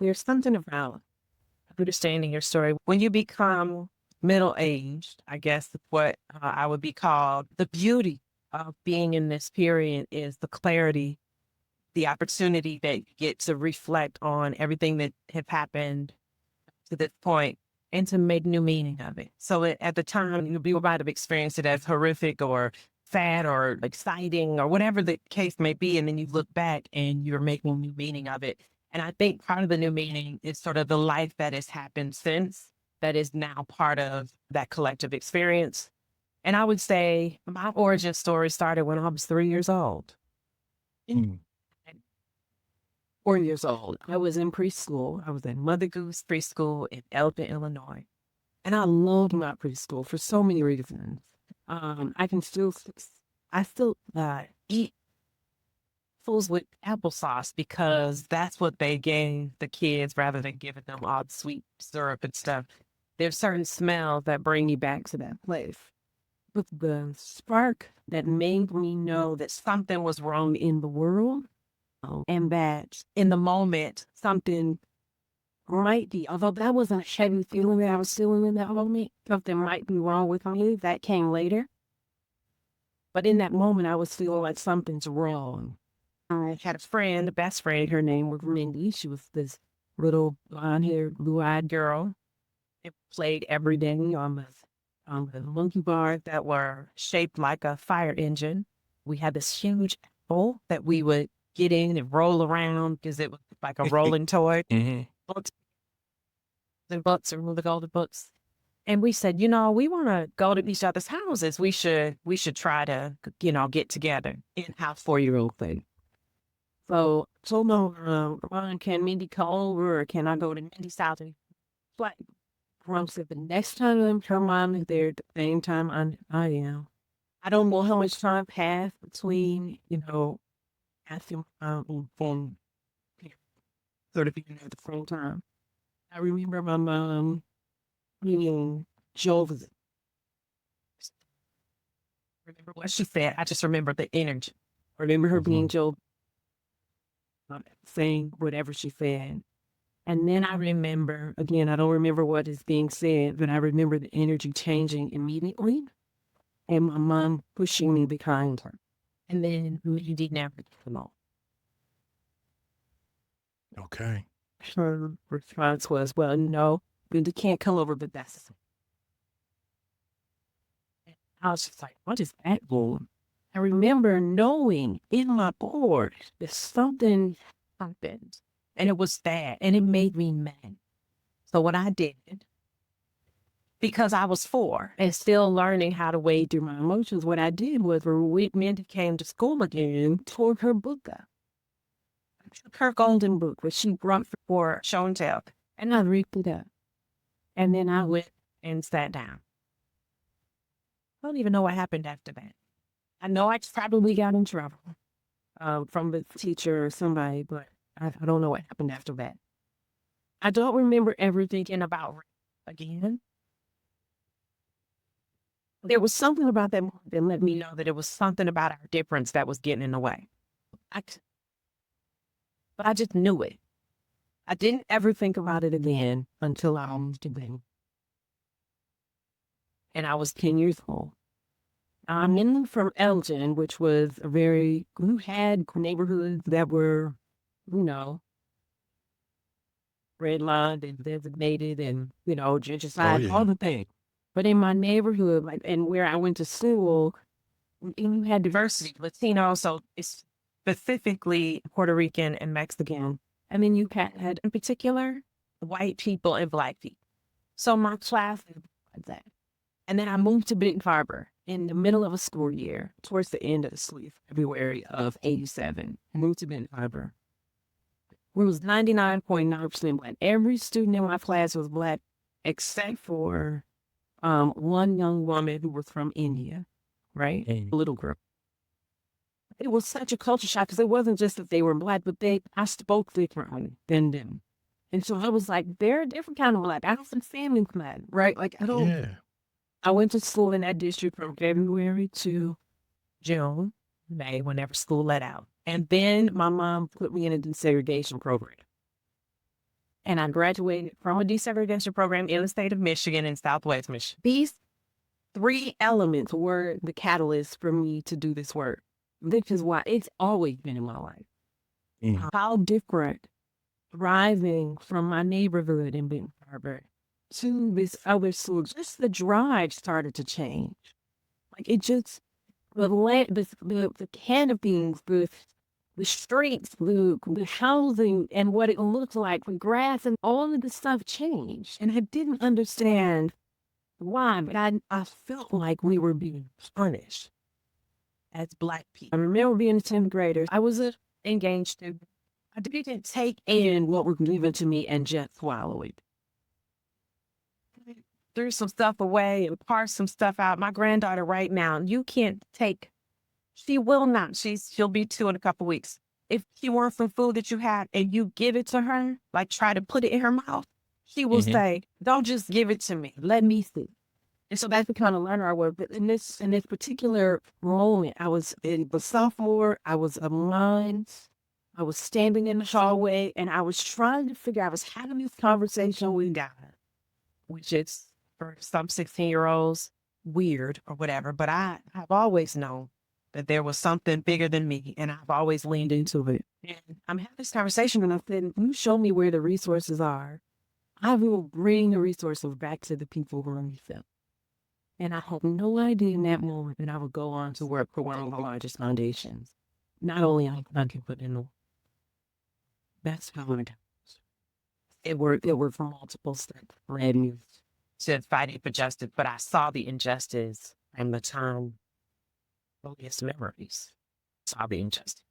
there's something about understanding your story. When you become middle-aged, I guess what I would be called, the beauty of being in this period is the clarity, the opportunity that you get to reflect on everything that had happened to this point and to make new meaning of it. So at the time, you might have experienced it as horrific or sad or exciting or whatever the case may be. And then you look back and you're making new meaning of it. And I think part of the new meaning is sort of the life that has happened since that is now part of that collective experience. And I would say my origin story started when I was 3 years old. Mm. 4 years old. I was in preschool. I was in Mother Goose Preschool in Elgin, Illinois. And I loved my preschool for so many reasons. I still eat apples with applesauce because that's what they gave the kids rather than giving them all the sweet syrup and stuff. There's certain smells that bring you back to that place. But the spark that made me know that something was wrong in the world and that in the moment something might be, although that wasn't a heavy feeling that I was feeling in that moment, something might be wrong with me, that came later. But in that moment, I was feeling like something's wrong. I had a friend, a best friend, her name was Mindy. She was this little blonde-haired, blue-eyed girl. It played every day on the monkey bars that were shaped like a fire engine. We had this huge apple that we would get in and roll around because it was like a rolling toy. Mm-hmm. The books or the golden books. And we said, we want to go to each other's houses. We should try to, get together in our 4-year-old thing. So, Ron, can Mindy come over or can I go to Mindy's house? Like, Ron said, the next time her mom is there at the same time I am. I don't know how much time passed between, asking from sort of being at the same time. I remember my mom being Jovian. Remember what she said. I just remember the energy. I remember her being Jovian, saying whatever she said. And then I remember, again, I don't remember what is being said, but I remember the energy changing immediately and my mom pushing me behind her. And then Mindy never came on. Okay. Her response was, well, no, Mindy can't come over, but that's... I was just like, what is that for? I remember knowing in my board that something happened. And it was that. And it made me mad. So what I did, because I was 4 and still learning how to wade through my emotions, what I did was when Mindy came to school again, tore her book up. I took her golden book, which she brought for show and tell, and I ripped it up. And then I went and sat down. I don't even know what happened after that. I know I probably got in trouble from the teacher or somebody, but I don't know what happened after that. I don't remember ever thinking about rape again. There was something about that moment that let me know that it was something about our difference that was getting in the way. But I just knew it. I didn't ever think about it again until I moved to Benton. And I was 10 years old. I'm in from Elgin, which was we had neighborhoods that were, redlined and designated and, gentrified, all the things. But in my neighborhood, and where I went to school, you had diversity, Latino, so it's specifically Puerto Rican and Mexican. And then you had, in particular, white people and Black people. So my class is like that. And then I moved to Benton Harbor in the middle of a school year, towards the end of February of 87. I moved to Benton Harbor. Where it was 99.9% Black. Every student in my class was Black, except for one young woman who was from India, right? A little girl. It was such a culture shock because it wasn't just that they were Black, but I spoke differently than them. And so I was like, they're a different kind of Black. I don't understand them Black, right? Like, I don't. Yeah. I went to school in that district from February to June, May, whenever school let out. And then my mom put me in a desegregation program. And I graduated from a desegregation program in the state of Michigan, in Southwest Michigan. These 3 elements were the catalyst for me to do this work. This is why it's always been in my life. How different thriving from my neighborhood in Benton Harbor to this other school, just the drive started to change. Like it just, the canopies, the streets, the housing, and what it looked like, the grass, and all of the stuff changed. And I didn't understand why, but I felt like we were being punished as Black people. I remember being a 10th grader. I was an engaged student. I didn't take in what was given to me and just swallow it. I threw some stuff away and parsed some stuff out. My granddaughter right now, you can't take, she will not. She'll be 2 in a couple weeks. If she wants some food that you had and you give it to her, like try to put it in her mouth, she will say, don't just give it to me. Let me see. And so that's the kind of learner I was. But in this particular moment, I was a sophomore. I was a mind. I was standing in the hallway and I was trying to figure out, I was having this conversation with God, which is for some 16-year-olds weird or whatever. But I've always known that there was something bigger than me and I've always leaned into it. And I'm having this conversation and I said, you show me where the resources are. I will bring the resources back to the people who need them. And I had no idea in that moment that I would go on to work for one of the largest foundations, not only in the country, but in the world. That's how it worked from multiple steps. Ready to fighting for justice, but I saw the injustice and the term earliest memories. Saw the injustice.